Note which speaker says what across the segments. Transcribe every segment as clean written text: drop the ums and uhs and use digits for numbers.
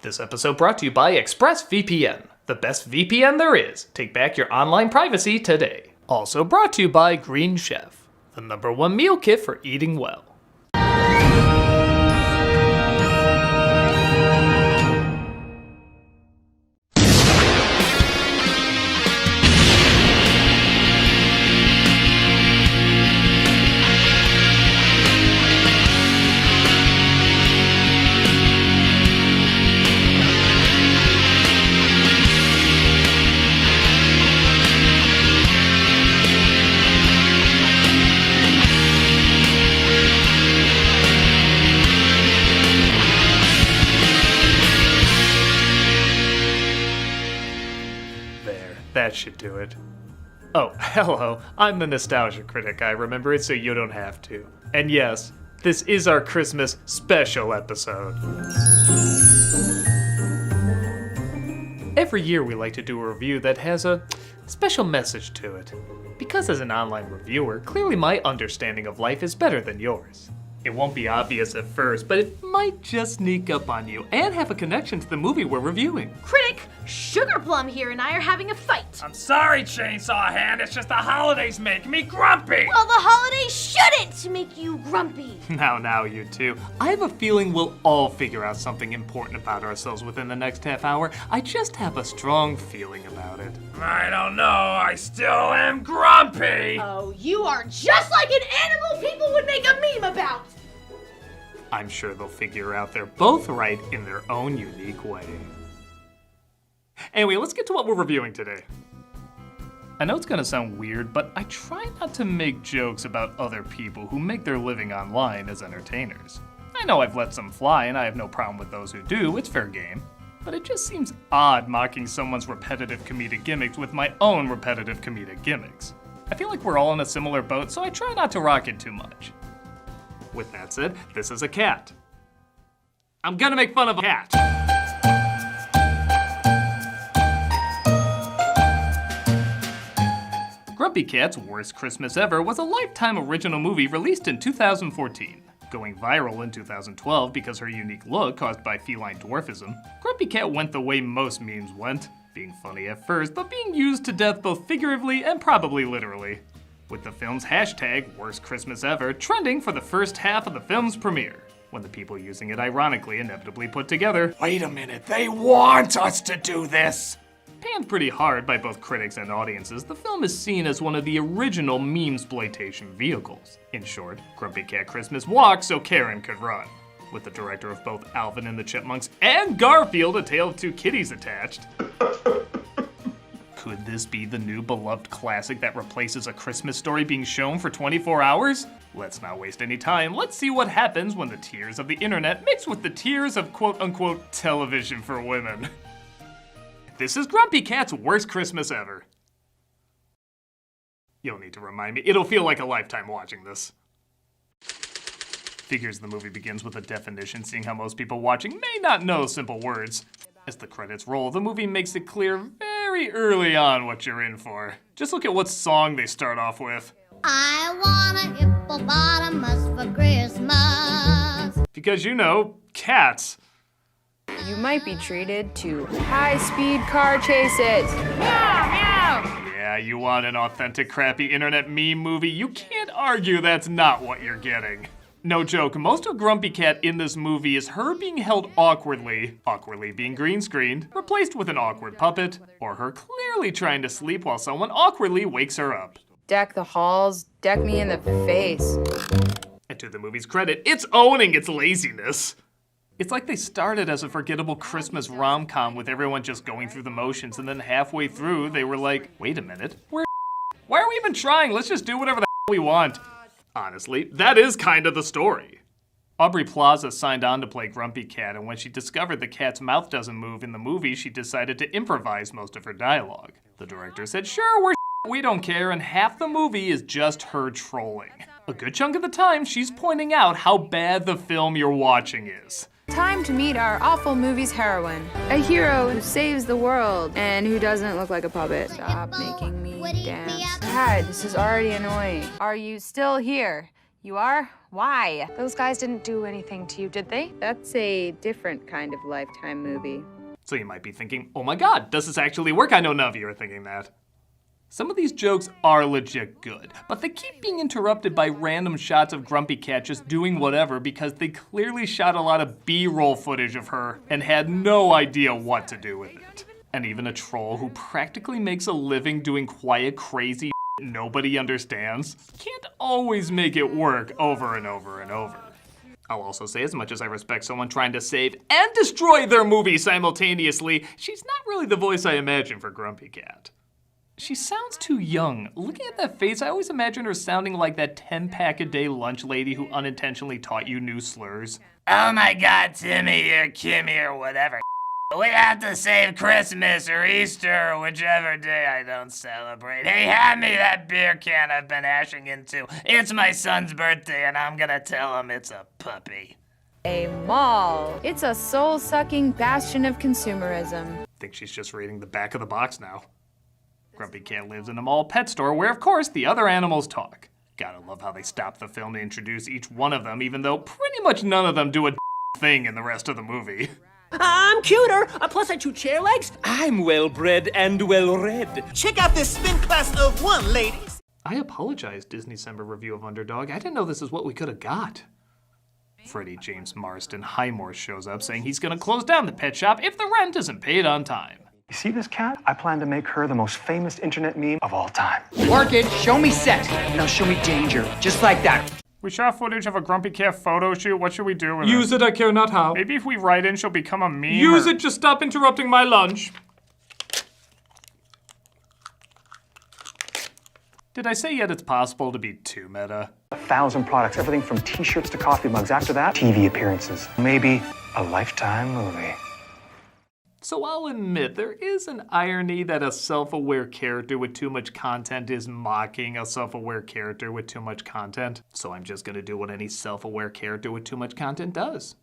Speaker 1: This episode brought to you by ExpressVPN, the best VPN there is. Take back your online privacy today. Also brought to you by Green Chef, the #1 meal kit for eating well. That should do it. Oh, hello, I'm the Nostalgia Critic. I remember it so you don't have to. And yes, this is our Christmas special episode. Every year we like to do a review that has a special message to it. Because as an online reviewer, clearly my understanding of life is better than yours. It won't be obvious at first, but it might just sneak up on you and have a connection to the movie we're reviewing.
Speaker 2: Critic, Sugar Plum here and I are having a fight.
Speaker 3: I'm sorry, Chainsaw Hand, it's just the holidays make me grumpy!
Speaker 2: Well, the holidays shouldn't make you grumpy.
Speaker 1: Now, you two. I have a feeling we'll all figure out something important about ourselves within the next half hour. I just have a strong feeling about it.
Speaker 3: I don't know, I still am grumpy!
Speaker 2: Oh, you are just like an animal people would make a meme about.
Speaker 1: I'm sure they'll figure out they're both right in their own unique way. Anyway, let's get to what we're reviewing today. I know it's gonna sound weird, but I try not to make jokes about other people who make their living online as entertainers. I know I've let some fly and I have no problem with those who do, it's fair game. But it just seems odd mocking someone's repetitive comedic gimmicks with my own repetitive comedic gimmicks. I feel like we're all in a similar boat, so I try not to rock it too much. With that said, this is a cat. I'm gonna make fun of a cat. Grumpy Cat's Worst Christmas Ever was a Lifetime original movie released in 2014. Going viral in 2012 because her unique look caused by feline dwarfism, Grumpy Cat went the way most memes went, being funny at first, but being used to death both figuratively and probably literally. With the film's hashtag, Worst Christmas Ever, trending for the first half of the film's premiere, when the people using it ironically inevitably put together,
Speaker 3: Wait a minute, they want us to do this!
Speaker 1: Panned pretty hard by both critics and audiences, the film is seen as one of the original meme-sploitation vehicles. In short, Grumpy Cat Christmas walked so Karen could run. With the director of both Alvin and the Chipmunks and Garfield, A Tale of Two Kitties attached. Could this be the new beloved classic that replaces A Christmas Story being shown for 24 hours? Let's not waste any time. Let's see what happens when the tears of the internet mix with the tears of quote-unquote television for women. This is Grumpy Cat's Worst Christmas Ever. You'll need to remind me. It'll feel like a lifetime watching this. Figures the movie begins with a definition, seeing how most people watching may not know simple words. As the credits roll, the movie makes it clear very early on what you're in for. Just look at what song they start off with.
Speaker 4: I want a hippopotamus for Christmas.
Speaker 1: Because you know, cats.
Speaker 5: You might be treated to high-speed car chases. Meow, meow.
Speaker 1: Yeah, you want an authentic crappy internet meme movie? You can't argue that's not what you're getting. No joke, most of Grumpy Cat in this movie is her being held awkwardly being green screened, replaced with an awkward puppet, or her clearly trying to sleep while someone awkwardly wakes her up.
Speaker 5: Deck the halls, deck me in the face.
Speaker 1: And to the movie's credit, it's owning its laziness. It's like they started as a forgettable Christmas rom-com with everyone just going through the motions, and then halfway through they were like, wait a minute, why are we even trying? Let's just do whatever the we want. Honestly, that is kind of the story. Aubrey Plaza signed on to play Grumpy Cat, and when she discovered the cat's mouth doesn't move in the movie, she decided to improvise most of her dialogue. The director said, sure, we don't care, and half the movie is just her trolling. A good chunk of the time, she's pointing out how bad the film you're watching is.
Speaker 5: Time to meet our awful movie's heroine. A hero who saves the world and who doesn't look like a puppet. Stop making me dance. God, this is already annoying. Are you still here? You are? Why? Those guys didn't do anything to you, did they? That's a different kind of Lifetime movie.
Speaker 1: So you might be thinking, oh my god, does this actually work? I know none of you are thinking that. Some of these jokes are legit good, but they keep being interrupted by random shots of Grumpy Cat just doing whatever because they clearly shot a lot of B-roll footage of her and had no idea what to do with it. And even a troll who practically makes a living doing quiet, crazy nobody understands can't always make it work over and over and over. I'll also say, as much as I respect someone trying to save and destroy their movie simultaneously, she's not really the voice I imagine for Grumpy Cat. She sounds too young. Looking at that face, I always imagine her sounding like that 10-pack-a-day lunch lady who unintentionally taught you new slurs.
Speaker 6: Oh my god, Timmy or Kimmy or whatever. We have to save Christmas or Easter or whichever day I don't celebrate. Hey, hand me that beer can I've been ashing into. It's my son's birthday and I'm gonna tell him it's a puppy.
Speaker 5: A mall. It's a soul-sucking bastion of consumerism.
Speaker 1: I think she's just reading the back of the box now. Grumpy Cat lives in a mall pet store where, of course, the other animals talk. Gotta love how they stop the film to introduce each one of them, even though pretty much none of them do a thing in the rest of the movie.
Speaker 7: I'm cuter, plus I chew chair legs.
Speaker 8: I'm well-bred and well-read.
Speaker 7: Check out this spin class of one, ladies.
Speaker 1: I apologize, Disney December review of Underdog. I didn't know this is what we could have got. Freddie James Marston Highmore shows up saying he's gonna close down the pet shop if the rent isn't paid on time.
Speaker 9: You see this cat? I plan to make her the most famous internet meme of all time.
Speaker 8: Orchid, show me set. Now show me danger. Just like that.
Speaker 3: We shot footage of a Grumpy Cat photo shoot. What should we do with
Speaker 1: Use it, I care not how.
Speaker 3: Maybe if we write in, she'll become a meme.
Speaker 1: Use it, just stop interrupting my lunch. Did I say yet it's possible to be too meta?
Speaker 9: 1,000 products, everything from t-shirts to coffee mugs. After that, TV appearances. Maybe a Lifetime movie.
Speaker 1: So I'll admit, there is an irony that a self-aware character with too much content is mocking a self-aware character with too much content. So I'm just gonna do what any self-aware character with too much content does.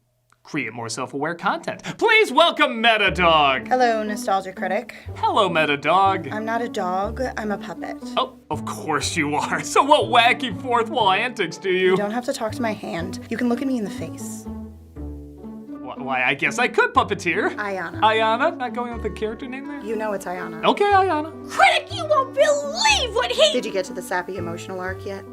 Speaker 1: Create more self-aware content. Please welcome Metadog!
Speaker 10: Hello, Nostalgia Critic.
Speaker 1: Hello, Metadog.
Speaker 10: I'm not a dog, I'm a puppet.
Speaker 1: Oh, of course you are. So what wacky fourth wall antics do you?
Speaker 10: You don't have to talk to my hand. You can look at me in the face.
Speaker 1: Why, I guess I could puppeteer.
Speaker 10: Ayana.
Speaker 1: Ayana? Not going with the character name there?
Speaker 10: You know it's Ayana.
Speaker 1: Okay, Ayana.
Speaker 2: Critic, you won't believe what he—
Speaker 10: Did you get to the sappy emotional arc yet?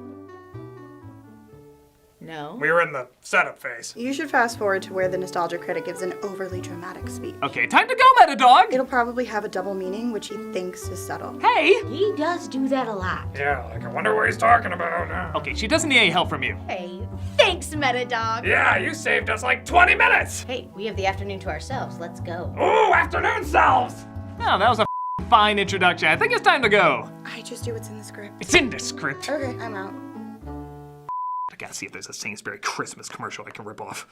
Speaker 2: No.
Speaker 3: We were in the setup phase.
Speaker 10: You should fast forward to where the Nostalgia Critic gives an overly dramatic speech.
Speaker 1: Okay, time to go, Metadog!
Speaker 10: It'll probably have a double meaning, which he thinks is subtle.
Speaker 1: Hey!
Speaker 2: He does do that a lot.
Speaker 3: Yeah, like I wonder what he's talking about.
Speaker 1: Okay, she doesn't need any help from you.
Speaker 2: Hey, thanks, Metadog.
Speaker 3: Yeah, you saved us like 20 minutes.
Speaker 2: Hey, we have the afternoon to ourselves. Let's go.
Speaker 3: Ooh, afternoon selves.
Speaker 1: Oh, that was a fine introduction. I think it's time to go.
Speaker 10: I just do what's in the script.
Speaker 1: It's in the script.
Speaker 10: Okay, I'm out.
Speaker 1: I gotta see if there's a Sainsbury Christmas commercial I can rip off.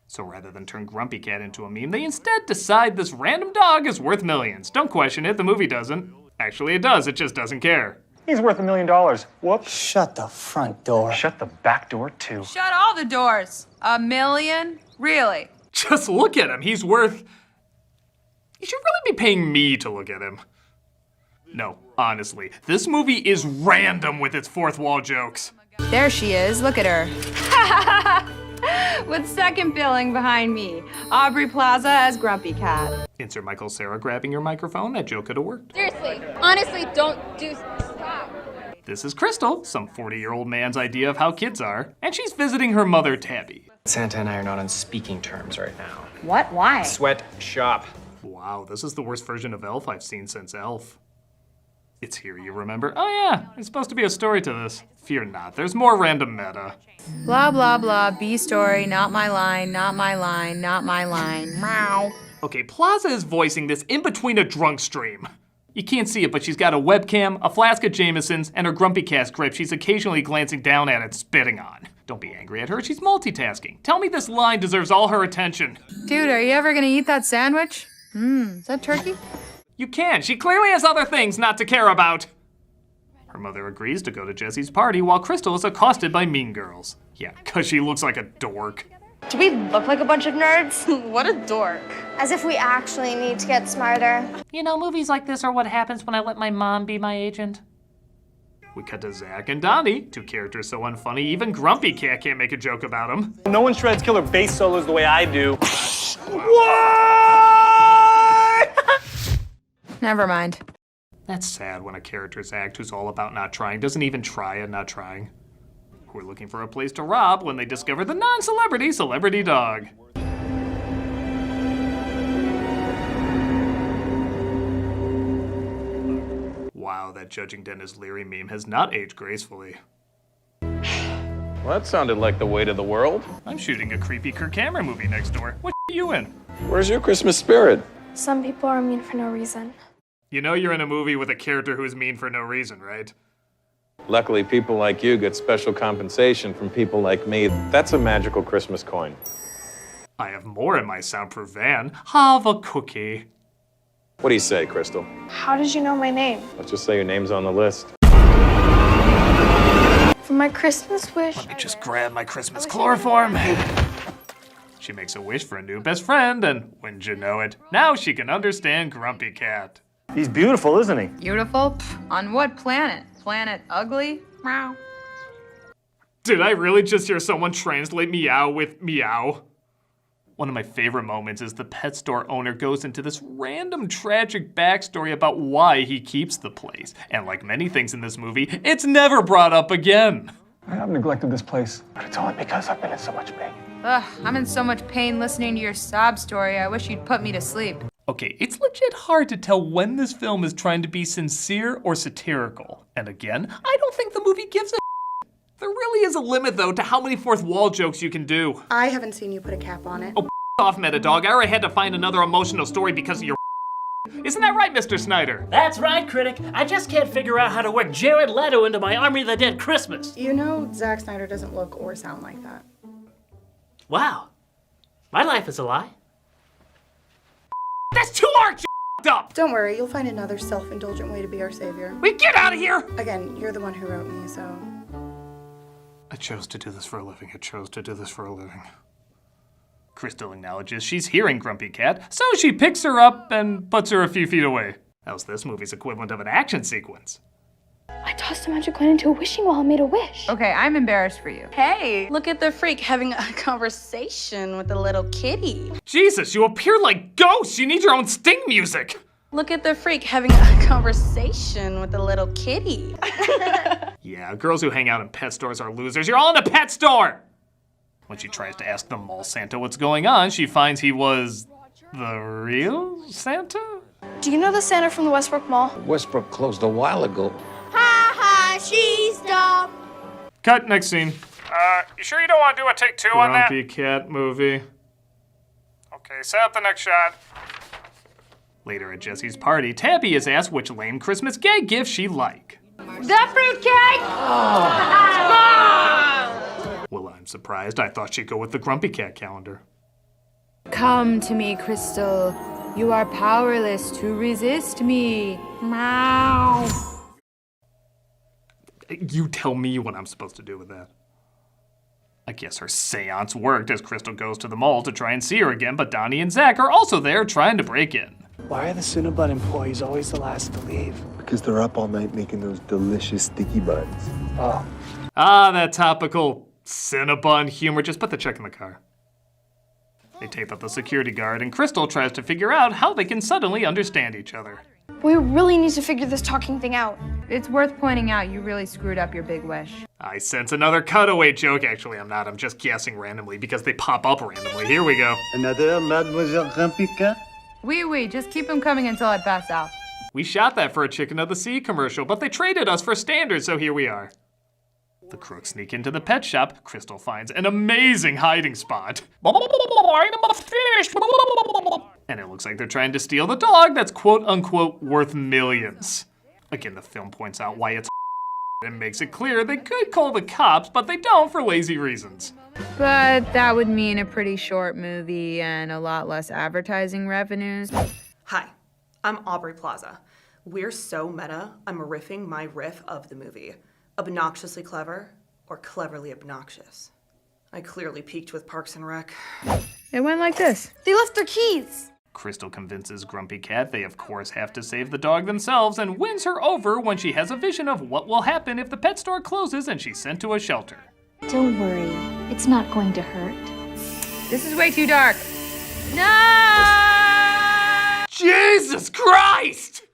Speaker 1: So rather than turn Grumpy Cat into a meme, they instead decide this random dog is worth millions. Don't question it, the movie doesn't. Actually, it does, it just doesn't care.
Speaker 9: He's worth $1 million. Whoops.
Speaker 8: Shut the front door.
Speaker 9: Shut the back door, too.
Speaker 5: Shut all the doors. $1 million? Really?
Speaker 1: Just look at him, he's worth... You should really be paying me to look at him. No, honestly, this movie is random with its fourth wall jokes.
Speaker 5: There she is, look at her. With second billing behind me. Aubrey Plaza as Grumpy Cat.
Speaker 1: Insert Michael Cera grabbing your microphone, that joke could have worked.
Speaker 11: Seriously, honestly, don't do. Stop.
Speaker 1: This is Crystal, some 40-year-old man's idea of how kids are, and she's visiting her mother, Tabby.
Speaker 8: Santa and I are not on speaking terms right now.
Speaker 2: What? Why?
Speaker 8: Sweat shop.
Speaker 1: Wow, this is the worst version of Elf I've seen since Elf. It's here, you remember? Oh yeah, there's supposed to be a story to this. Fear not, there's more random meta.
Speaker 5: Blah, blah, blah, B story, not my line, not my line, not my line. Meow.
Speaker 1: Okay, Plaza is voicing this in between a drunk stream. You can't see it, but she's got a webcam, a flask of Jameson's, and her Grumpy Cat script she's occasionally glancing down at and spitting on. Don't be angry at her, she's multitasking. Tell me this line deserves all her attention.
Speaker 5: Dude, are you ever gonna eat that sandwich? Is that turkey?
Speaker 1: You can, she clearly has other things not to care about. Her mother agrees to go to Jesse's party while Crystal is accosted by mean girls. Yeah, cause she looks like a dork.
Speaker 11: Do we look like a bunch of nerds?
Speaker 5: What a dork.
Speaker 11: As if we actually need to get smarter.
Speaker 12: You know, movies like this are what happens when I let my mom be my agent.
Speaker 1: We cut to Zach and Donnie, two characters so unfunny, even Grumpy Cat can't make a joke about them.
Speaker 12: No one shreds killer bass solos the way I do.
Speaker 5: Never mind.
Speaker 1: That's sad when a character's act who's all about not trying doesn't even try at not trying. Who are looking for a place to rob when they discover the non-celebrity celebrity dog. Wow, that judging Dennis Leary meme has not aged gracefully.
Speaker 12: Well, that sounded like the weight of the world.
Speaker 1: I'm shooting a creepy Kirk Cameron movie next door. What are you in?
Speaker 12: Where's your Christmas spirit?
Speaker 11: Some people are mean for no reason.
Speaker 1: You know you're in a movie with a character who's mean for no reason, right?
Speaker 12: Luckily, people like you get special compensation from people like me. That's a magical Christmas coin.
Speaker 1: I have more in my soundproof van. Have a cookie.
Speaker 12: What do you say, Crystal?
Speaker 11: How did you know my name?
Speaker 12: Let's just say your name's on the list.
Speaker 11: For my Christmas wish.
Speaker 1: Let me just grab my Christmas chloroform. She makes a wish for a new best friend, and wouldn't you know it, now she can understand Grumpy Cat.
Speaker 9: He's beautiful, isn't he?
Speaker 5: Beautiful? On what planet? Planet ugly? Meow.
Speaker 1: Did I really just hear someone translate meow with meow? One of my favorite moments is the pet store owner goes into this random tragic backstory about why he keeps the place. And like many things in this movie, it's never brought up again.
Speaker 9: I have neglected this place, but it's only because I've been in so much pain.
Speaker 5: Ugh, I'm in so much pain listening to your sob story. I wish you'd put me to sleep.
Speaker 1: Okay, it's legit hard to tell when this film is trying to be sincere or satirical. And again, I don't think the movie gives a There really is a limit, though, to how many fourth wall jokes you can do.
Speaker 10: I haven't seen you put a cap on it.
Speaker 1: Oh, off, Metadog. I already had to find another emotional story because of your Isn't that right, Mr. Snyder?
Speaker 7: That's right, Critic. I just can't figure out how to work Jared Leto into my Army of the Dead Christmas.
Speaker 10: You know, Zack Snyder doesn't look or sound like that.
Speaker 7: Wow. My life is a lie.
Speaker 1: That's too arch up!
Speaker 10: Don't worry, you'll find another self-indulgent way to be our savior.
Speaker 1: Wait, get out of here!
Speaker 10: Again, you're the one who wrote me, so...
Speaker 1: I chose to do this for a living. I chose to do this for a living. Crystal acknowledges she's hearing Grumpy Cat, so she picks her up and puts her a few feet away. How's this movie's equivalent of an action sequence?
Speaker 11: I tossed a magic coin into a wishing well and made a wish.
Speaker 5: Okay, I'm embarrassed for you.
Speaker 2: Hey, look at the freak having a conversation with a little kitty.
Speaker 1: Jesus, you appear like ghosts! You need your own Sting music!
Speaker 2: Look at the freak having a conversation with a little kitty.
Speaker 1: Yeah, girls who hang out in pet stores are losers. You're all in a pet store! When she tries to ask the mall Santa what's going on, she finds he was the real Santa?
Speaker 11: Do you know the Santa from the Westbrook Mall?
Speaker 13: Westbrook closed a while ago.
Speaker 4: Ha ha, she's dumb.
Speaker 1: Cut, next scene.
Speaker 3: You sure you don't want to do a take two on that?
Speaker 1: Grumpy Cat movie.
Speaker 3: Okay, set up the next shot.
Speaker 1: Later at Jesse's party, Tabby is asked which lame Christmas gag gift she like.
Speaker 2: The fruitcake!
Speaker 1: Well, I'm surprised. I thought she'd go with the Grumpy Cat calendar.
Speaker 5: Come to me, Crystal. You are powerless to resist me. Meow.
Speaker 1: You tell me what I'm supposed to do with that. I guess her seance worked as Crystal goes to the mall to try and see her again, but Donnie and Zach are also there trying to break in.
Speaker 14: Why are the Cinnabon employees always the last to leave?
Speaker 15: Because they're up all night making those delicious sticky buns.
Speaker 14: Oh.
Speaker 1: Ah, that topical Cinnabon humor. Just put the check in the car. They tape up the security guard, and Crystal tries to figure out how they can suddenly understand each other.
Speaker 11: We really need to figure this talking thing out.
Speaker 5: It's worth pointing out you really screwed up your big wish.
Speaker 1: I sense another cutaway joke. Actually, I'm not. I'm just guessing randomly because they pop up randomly. Here we go.
Speaker 16: Another Mademoiselle Grumpy Cat?
Speaker 5: Oui, just keep them coming until I pass out.
Speaker 1: We shot that for a Chicken of the Sea commercial, but they traded us for standards, so here we are. The crooks sneak into the pet shop. Crystal finds an amazing hiding spot. And it looks like they're trying to steal the dog that's quote-unquote worth millions. Again, the film points out why it's and makes it clear they could call the cops, but they don't for lazy reasons.
Speaker 5: But that would mean a pretty short movie and a lot less advertising revenues.
Speaker 17: Hi, I'm Aubrey Plaza. We're so meta, I'm riffing my riff of the movie. Obnoxiously clever or cleverly obnoxious. I clearly peaked with Parks and Rec.
Speaker 5: It went like this.
Speaker 11: They left their keys.
Speaker 1: Crystal convinces Grumpy Cat they of course have to save the dog themselves and wins her over when she has a vision of what will happen if the pet store closes and she's sent to a shelter.
Speaker 11: Don't worry, it's not going to hurt.
Speaker 5: This is way too dark. No!
Speaker 1: Jesus Christ!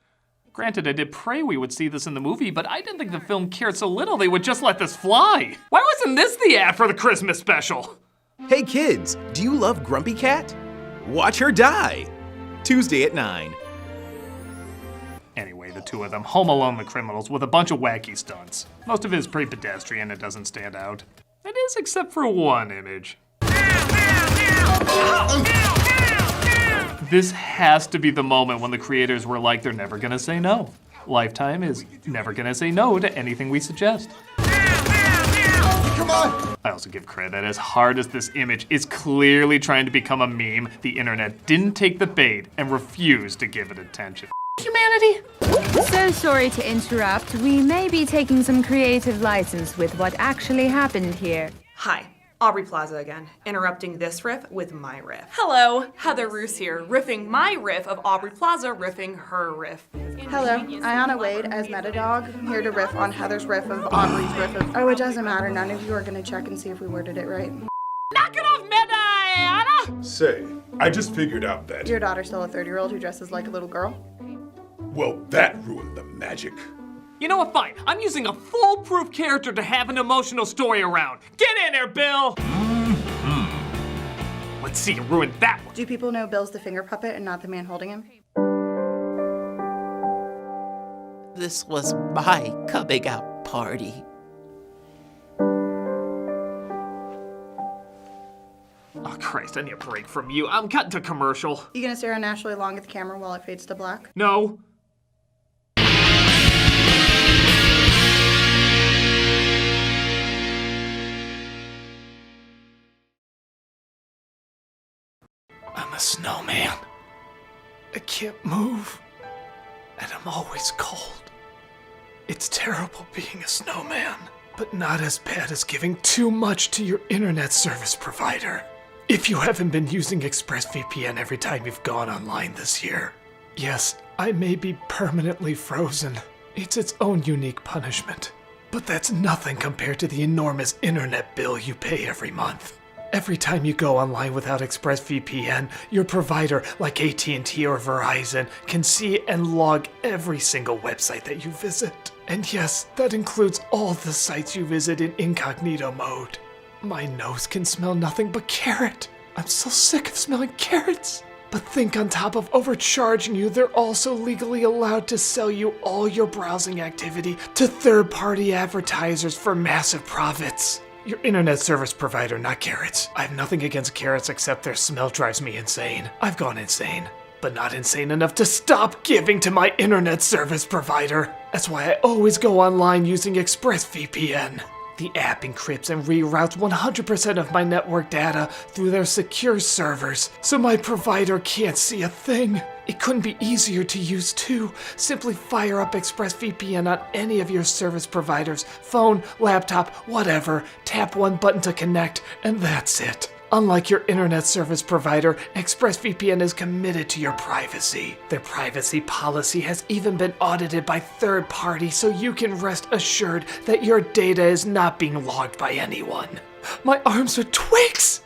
Speaker 1: Granted, I did pray we would see this in the movie, but I didn't think the film cared so little they would just let this fly. Why wasn't this the ad for the Christmas special?
Speaker 18: Hey kids, do you love Grumpy Cat? Watch her die! Tuesday at 9.
Speaker 1: Anyway, the two of them, Home Alone the criminals, with a bunch of wacky stunts. Most of it is pretty pedestrian, it doesn't stand out. It is, except for one image. This has to be the moment when the creators were like, they're never gonna say no. Lifetime is never gonna say no to anything we suggest. Come on! I also give credit, as hard as this image is clearly trying to become a meme, the internet didn't take the bait and refused to give it attention. Humanity!
Speaker 5: So sorry to interrupt. We may be taking some creative license with what actually happened here.
Speaker 17: Hi, Aubrey Plaza again, interrupting this riff with my riff. Hello, Heather Roos here, riffing my riff of Aubrey Plaza riffing her riff.
Speaker 10: Hello, Ayana Wade as Metadog, here to riff on Heather's riff of Aubrey's riff of... Oh, it doesn't matter, none of you are gonna check and see if we worded it right.
Speaker 3: Knock it off, Ayana!
Speaker 19: Say, I just figured out that...
Speaker 10: Your daughter's still a 30-year-old who dresses like a little girl?
Speaker 19: Well, that ruined the magic.
Speaker 1: You know what, fine. I'm using a foolproof character to have an emotional story around. Get in there, Bill! Let's see you ruin that one.
Speaker 10: Do people know Bill's the finger puppet and not the man holding him?
Speaker 20: This was my coming out party.
Speaker 1: Oh, Christ, I need a break from you. I'm cutting to commercial.
Speaker 10: You gonna stare unnaturally long at the camera while it fades to black?
Speaker 1: No. I'm a snowman. I can't move. And I'm always cold. It's terrible being a snowman, but not as bad as giving too much to your internet service provider. If you haven't been using ExpressVPN every time you've gone online this year. Yes, I may be permanently frozen. It's its own unique punishment. But that's nothing compared to the enormous internet bill you pay every month. Every time you go online without ExpressVPN, your provider, like AT&T or Verizon, can see and log every single website that you visit. And yes, that includes all the sites you visit in incognito mode. My nose can smell nothing but carrot. I'm so sick of smelling carrots. But think on top of overcharging you, they're also legally allowed to sell you all your browsing activity to third-party advertisers for massive profits. Your internet service provider, not carrots. I have nothing against carrots except their smell drives me insane. I've gone insane, but not insane enough to stop giving to my internet service provider. That's why I always go online using ExpressVPN. The app encrypts and reroutes 100% of my network data through their secure servers, so my provider can't see a thing. It couldn't be easier to use too. Simply fire up ExpressVPN on any of your service providers, phone, laptop, whatever, tap one button to connect, and that's it. Unlike your internet service provider, ExpressVPN is committed to your privacy. Their privacy policy has even been audited by third parties, so you can rest assured that your data is not being logged by anyone. My arms are twigs!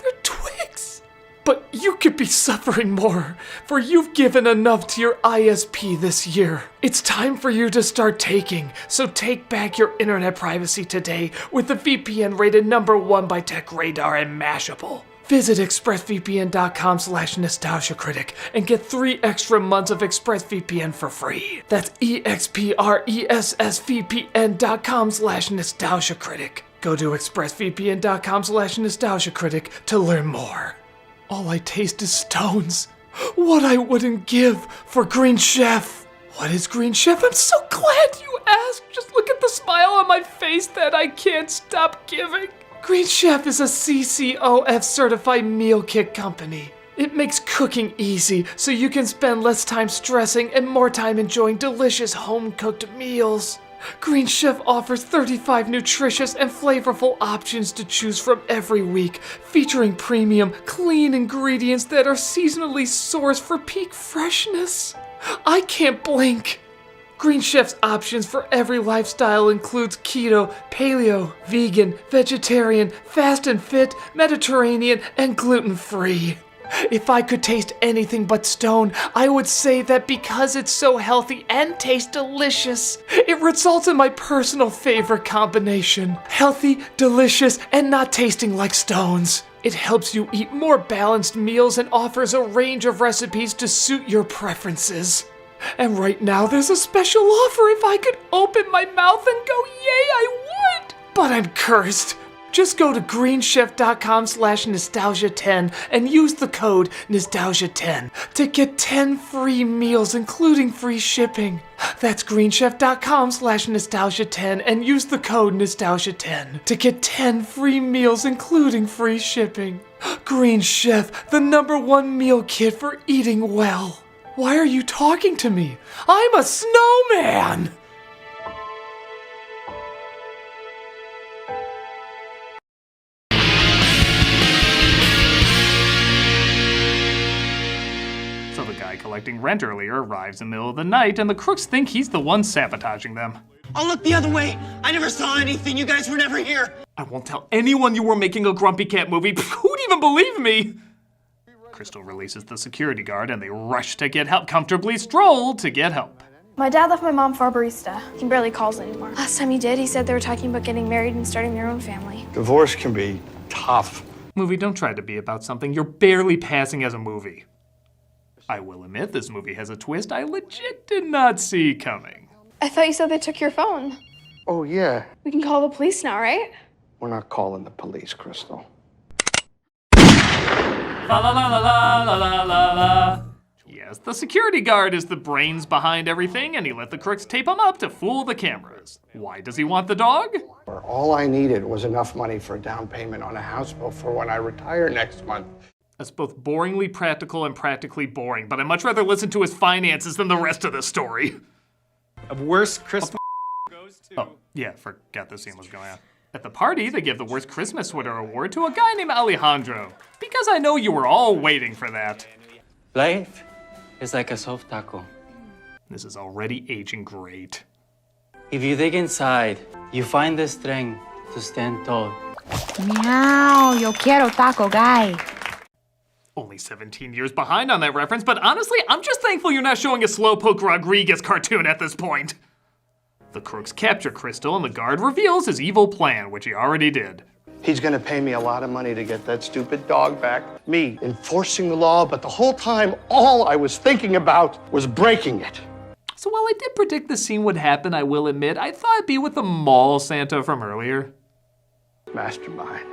Speaker 1: They're twigs! But you could be suffering more, for you've given enough to your ISP this year. It's time for you to start taking, so take back your internet privacy today with the VPN rated #1 by TechRadar and Mashable. Visit expressvpn.com/nostalgiacritic and get 3 extra months of ExpressVPN for free. That's expressvpn.com/nostalgiacritic. Go to expressvpn.com/nostalgiacritic to learn more. All I taste is stones. What I wouldn't give for Green Chef. What is Green Chef? I'm so glad you asked. Just look at the smile on my face that I can't stop giving. Green Chef is a CCOF certified meal kit company. It makes cooking easy so you can spend less time stressing and more time enjoying delicious home-cooked meals.
Speaker 21: Green Chef offers 35 nutritious and flavorful options to choose from every week, featuring premium, clean ingredients that are seasonally sourced for peak freshness. I can't blink. Green Chef's options for every lifestyle includes keto, paleo, vegan, vegetarian, fast and fit, Mediterranean, and gluten-free. If I could taste anything but stone, I would say that because it's so healthy and tastes delicious, it results in my personal favorite combination. Healthy, delicious, and not tasting like stones. It helps you eat more balanced meals and offers a range of recipes to suit your preferences. And right now there's a special offer. If I could open my mouth and go yay, I would! But I'm cursed. Just go to greenchef.com/nostalgia10 and use the code nostalgia10 to get 10 free meals including free shipping. That's greenchef.com/nostalgia10 and use the code nostalgia10 to get 10 free meals including free shipping. Green Chef, the #1 meal kit for eating well. Why are you talking to me? I'm a snowman!
Speaker 1: So the guy collecting rent earlier arrives in the middle of the night, and the crooks think he's the one sabotaging them.
Speaker 8: I'll look the other way. I never saw anything. You guys were never here.
Speaker 1: I won't tell anyone you were making a Grumpy Cat movie. Who'd even believe me? Crystal releases the security guard, and they rush to get help, comfortably stroll to get help.
Speaker 11: My dad left my mom for a barista. He barely calls anymore. Last time he did, he said they were talking about getting married and starting their own family.
Speaker 9: Divorce can be tough.
Speaker 1: Movie, don't try to be about something you're barely passing as a movie. I will admit this movie has a twist I legit did not see coming.
Speaker 11: I thought you said they took your phone.
Speaker 9: Oh, yeah.
Speaker 11: We can call the police now, right?
Speaker 9: We're not calling the police, Crystal.
Speaker 1: La la la la la la la la la. Yes, the security guard is the brains behind everything, and he let the crooks tape him up to fool the cameras. Why does he want the dog?
Speaker 9: All I needed was enough money for a down payment on a house bill for when I retire next month.
Speaker 1: That's both boringly practical and practically boring, but I'd much rather listen to his finances than the rest of the story.
Speaker 12: A worst Christmas goes to...
Speaker 1: Oh, yeah, forgot this scene was going on. At the party, they give the Worst Christmas Sweater Award to a guy named Alejandro. Because I know you were all waiting for that.
Speaker 22: Life is like a soft taco.
Speaker 1: This is already aging great.
Speaker 22: If you dig inside, you find the strength to stand tall.
Speaker 5: Meow, yo quiero taco, guy.
Speaker 1: Only 17 years behind on that reference, but honestly, I'm just thankful you're not showing a Slowpoke Rodriguez cartoon at this point. The crooks capture Crystal, and the guard reveals his evil plan, which he already did.
Speaker 9: He's gonna pay me a lot of money to get that stupid dog back. Me enforcing the law, but the whole time, all I was thinking about was breaking it.
Speaker 1: So while I did predict the scene would happen, I will admit, I thought it'd be with the mall Santa from earlier.
Speaker 9: Mastermind.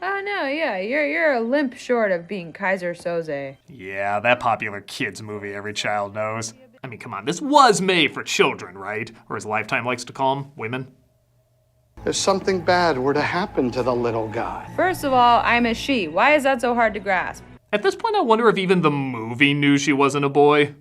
Speaker 5: Oh no, yeah, you're a limp short of being Kaiser Soze.
Speaker 1: Yeah, that popular kids movie every child knows. I mean, come on, this was made for children, right? Or as Lifetime likes to call them, women.
Speaker 9: If something bad were to happen to the little guy.
Speaker 5: First of all, I'm a she. Why is that so hard to grasp?
Speaker 1: At this point, I wonder if even the movie knew she wasn't a boy.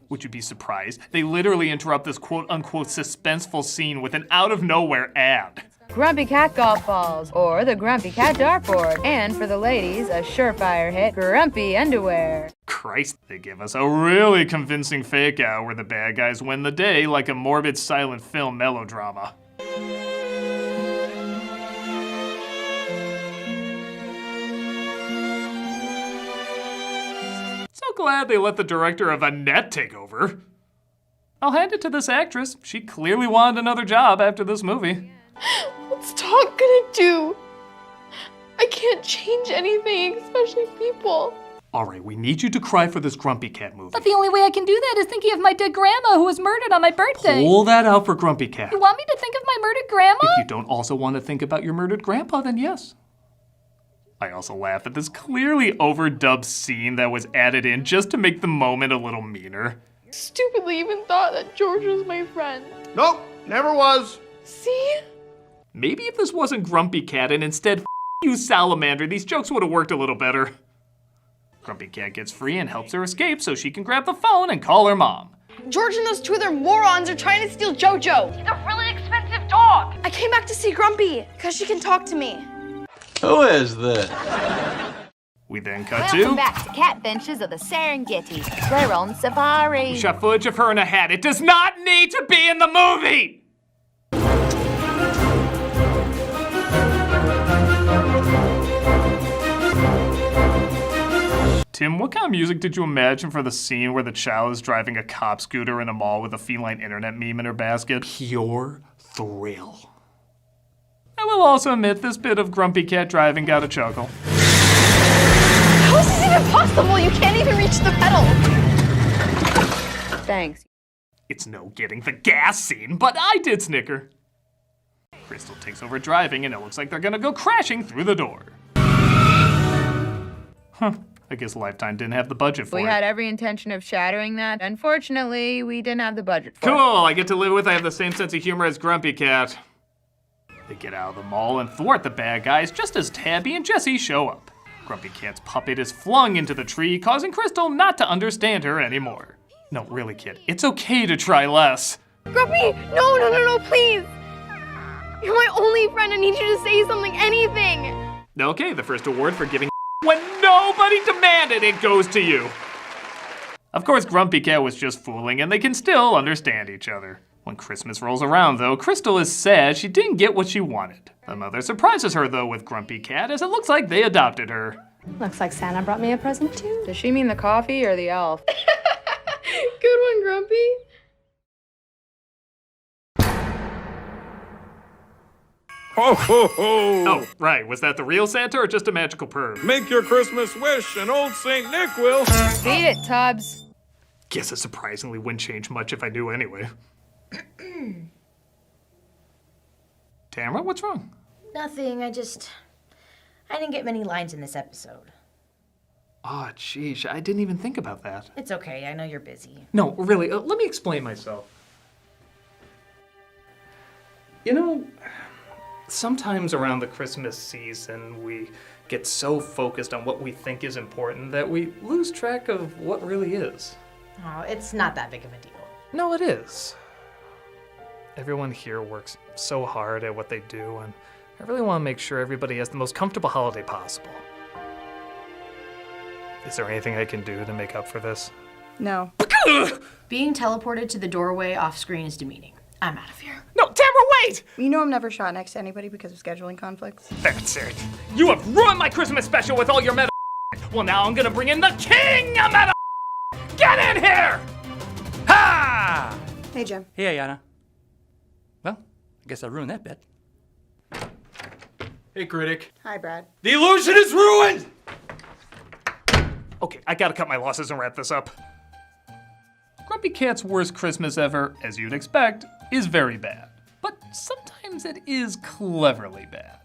Speaker 1: Would you be surprised? They literally interrupt this quote-unquote suspenseful scene with an out-of-nowhere ad.
Speaker 5: Grumpy Cat golf balls, or the Grumpy Cat dartboard, and for the ladies, a surefire hit, Grumpy underwear.
Speaker 1: Christ, they give us a really convincing fake out where the bad guys win the day like a morbid silent film melodrama. So glad they let the director of Annette take over. I'll hand it to this actress. She clearly wanted another job after this movie.
Speaker 11: What's talk gonna do? I can't change anything, especially people.
Speaker 1: All right, we need you to cry for this Grumpy Cat movie.
Speaker 23: But the only way I can do that is thinking of my dead grandma who was murdered on my birthday.
Speaker 1: Pull that out for Grumpy Cat.
Speaker 23: You want me to think of my murdered grandma?
Speaker 1: If you don't also want to think about your murdered grandpa, then yes. I also laugh at this clearly overdubbed scene that was added in just to make the moment a little meaner.
Speaker 11: Stupidly even thought that George was my friend.
Speaker 9: Nope, never was.
Speaker 11: See?
Speaker 1: Maybe if this wasn't Grumpy Cat and instead you Salamander, these jokes would have worked a little better. Grumpy Cat gets free and helps her escape so she can grab the phone and call her mom.
Speaker 4: George and those two other morons are trying to steal JoJo. He's a really
Speaker 11: dog! I came back to see Grumpy, because she can talk to me.
Speaker 6: Who is this?
Speaker 1: We then cut
Speaker 5: Welcome
Speaker 1: to...
Speaker 5: back to Cat Benches of the Serengeti. We're on safari.
Speaker 1: We shot footage of her in a hat. It does not need to be in the movie! Tim, what kind of music did you imagine for the scene where the child is driving a cop scooter in a mall with a feline internet meme in her basket? Pure thrill. I will also admit this bit of Grumpy Cat driving got a chuckle.
Speaker 11: How is this even possible? You can't even reach the pedal.
Speaker 5: Thanks.
Speaker 1: It's no getting the gas scene, but I did snicker. Crystal takes over driving and it looks like they're gonna go crashing through the door. Huh. I guess Lifetime didn't have the budget for it.
Speaker 5: We had every intention of shattering that. Unfortunately, we didn't have the budget for it.
Speaker 1: Cool, I get to live with I have the same sense of humor as Grumpy Cat. They get out of the mall and thwart the bad guys just as Tabby and Jessie show up. Grumpy Cat's puppet is flung into the tree, causing Crystal not to understand her anymore. No, really, kid, it's okay to try less.
Speaker 11: Grumpy, no, please. You're my only friend. I need you to say something, anything.
Speaker 1: Okay, the first award for giving when nobody demanded it goes to you. Of course, Grumpy Cat was just fooling, and they can still understand each other. When Christmas rolls around, though, Crystal is sad she didn't get what she wanted. The mother surprises her, though, with Grumpy Cat, as it looks like they adopted her.
Speaker 2: Looks like Santa brought me a present too.
Speaker 5: Does she mean the coffee or the elf?
Speaker 11: Good one, Grumpy.
Speaker 12: Ho, ho, ho!
Speaker 1: Oh, right. Was that the real Santa or just a magical perv?
Speaker 12: Make your Christmas wish, and old Saint Nick will.
Speaker 5: Beat it, Tubbs.
Speaker 1: Guess it surprisingly wouldn't change much if I knew anyway. Tamara, what's wrong?
Speaker 7: Nothing, I didn't get many lines in this episode.
Speaker 1: Oh, sheesh, I didn't even think about that.
Speaker 7: It's okay, I know you're busy.
Speaker 1: No, really, let me explain myself. You know, sometimes around the Christmas season, we get so focused on what we think is important that we lose track of what really is.
Speaker 7: Oh, it's not that big of a deal.
Speaker 1: No, it is. Everyone here works so hard at what they do, and I really want to make sure everybody has the most comfortable holiday possible. Is there anything I can do to make up for this?
Speaker 10: No.
Speaker 7: Being teleported to the doorway off screen is demeaning. I'm out of here.
Speaker 1: No, Tamara, wait!
Speaker 10: You know I'm never shot next to anybody because of scheduling conflicts.
Speaker 1: That's it. You have ruined my Christmas special with all your meta. Well, now I'm gonna bring in the king of meta. Get in here! Ha!
Speaker 10: Hey, Jim.
Speaker 13: Hey, Ayana. Well, I guess I ruined that bit.
Speaker 1: Hey, Critic.
Speaker 10: Hi, Brad.
Speaker 1: The illusion is ruined! Okay, I gotta cut my losses and wrap this up. Grumpy Cat's worst Christmas ever, as you'd expect, is very bad. But sometimes it is cleverly bad.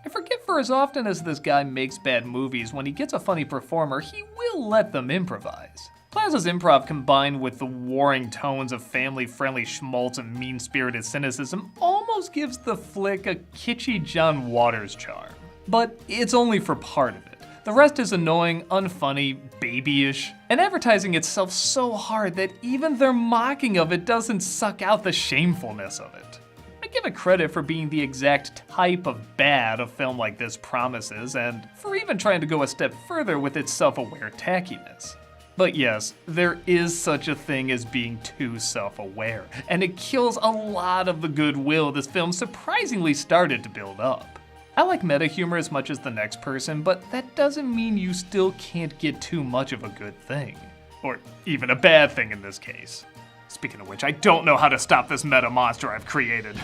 Speaker 1: I forget for as often as this guy makes bad movies, when he gets a funny performer, he will let them improvise. Plaza's improv combined with the warring tones of family-friendly schmaltz and mean-spirited cynicism almost gives the flick a kitschy John Waters charm. But it's only for part of it. The rest is annoying, unfunny, babyish, and advertising itself so hard that even their mocking of it doesn't suck out the shamefulness of it. I give it credit for being the exact type of bad a film like this promises, and for even trying to go a step further with its self-aware tackiness. But yes, there is such a thing as being too self-aware, and it kills a lot of the goodwill this film surprisingly started to build up. I like meta humor as much as the next person, but that doesn't mean you still can't get too much of a good thing. Or even a bad thing in this case. Speaking of which, I don't know how to stop this meta monster I've created.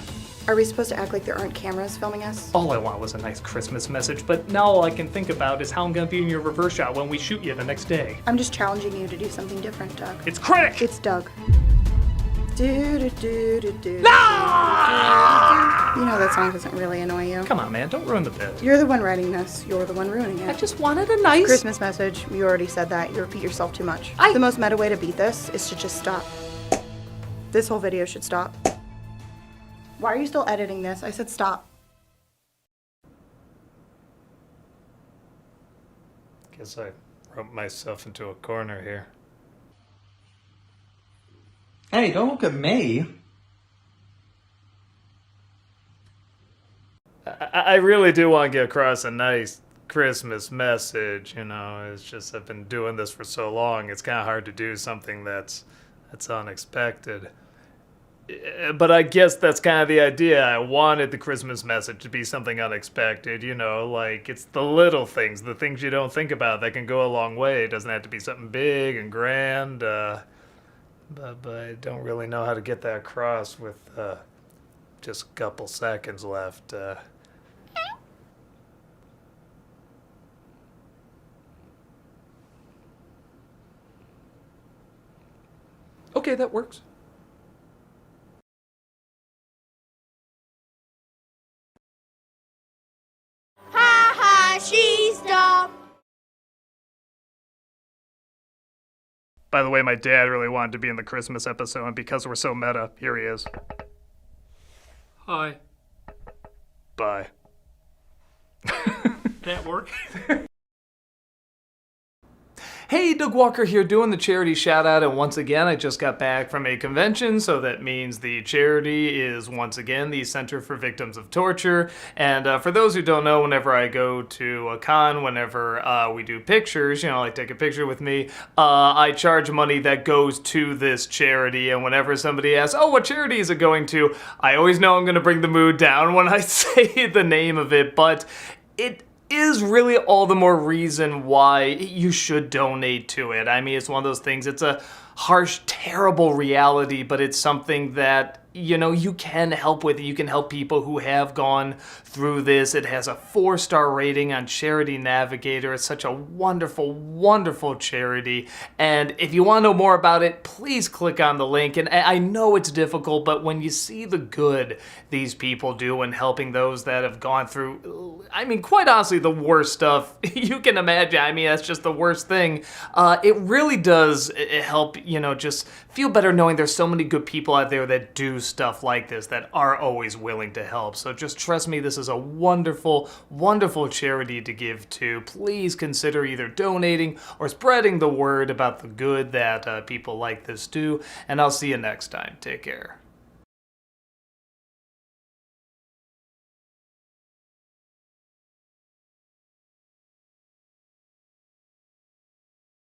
Speaker 10: Are we supposed to act like there aren't cameras filming us?
Speaker 1: All I want was a nice Christmas message, but now all I can think about is how I'm gonna be in your reverse shot when we shoot you the next day.
Speaker 10: I'm just challenging you to do something different, Doug.
Speaker 1: It's Critic!
Speaker 10: It's Doug. You know that song doesn't really annoy you.
Speaker 1: Come on, man, don't ruin the bit.
Speaker 10: You're the one writing this. You're the one ruining it.
Speaker 1: I just wanted a nice
Speaker 10: Christmas message. You already said that. You repeat yourself too much. The most meta way to beat this is to just stop. This whole video should stop. Why are you still editing this? I said stop.
Speaker 1: Guess I wrote myself into a corner here.
Speaker 6: Hey, don't look at me.
Speaker 1: I really do want to get across a nice Christmas message, you know. It's just I've been doing this for so long, it's kind of hard to do something that's unexpected. But I guess that's kind of the idea. I wanted the Christmas message to be something unexpected, you know, like it's the little things, the things you don't think about that can go a long way. It doesn't have to be something big and grand, but I don't really know how to get that across with just a couple seconds left.
Speaker 21: Okay, that works.
Speaker 4: Ha ha, she stopped.
Speaker 1: By the way, my dad really wanted to be in the Christmas episode, and because we're so meta, here he is.
Speaker 21: Hi.
Speaker 1: Bye.
Speaker 21: Can't work. Hey, Doug Walker here doing the charity shout out, and once again I just got back from a convention, so that means the charity is once again the Center for Victims of Torture. And for those who don't know, whenever I go to a con, whenever we do pictures, you know, like take a picture with me, I charge money that goes to this charity. And whenever somebody asks, oh, what charity is it going to, I always know I'm going to bring the mood down when I say the name of it, but it is really all the more reason why you should donate to it. I mean, it's one of those things, it's a harsh, terrible reality, but it's something that, you know, you can help with. You can help people who have gone through this. It has a 4-star rating on Charity Navigator. It's such a wonderful, wonderful charity. And if you want to know more about it, please click on the link. And I know it's difficult, but when you see the good these people do in helping those that have gone through, I mean, quite honestly, the worst stuff you can imagine. I mean, that's just the worst thing. It really does help, you know, just feel better knowing there's so many good people out there that do stuff like this, that are always willing to help. So just trust me, this is a wonderful, wonderful charity to give to. Please consider either donating or spreading the word about the good that people like this do. And I'll see you next time. Take care.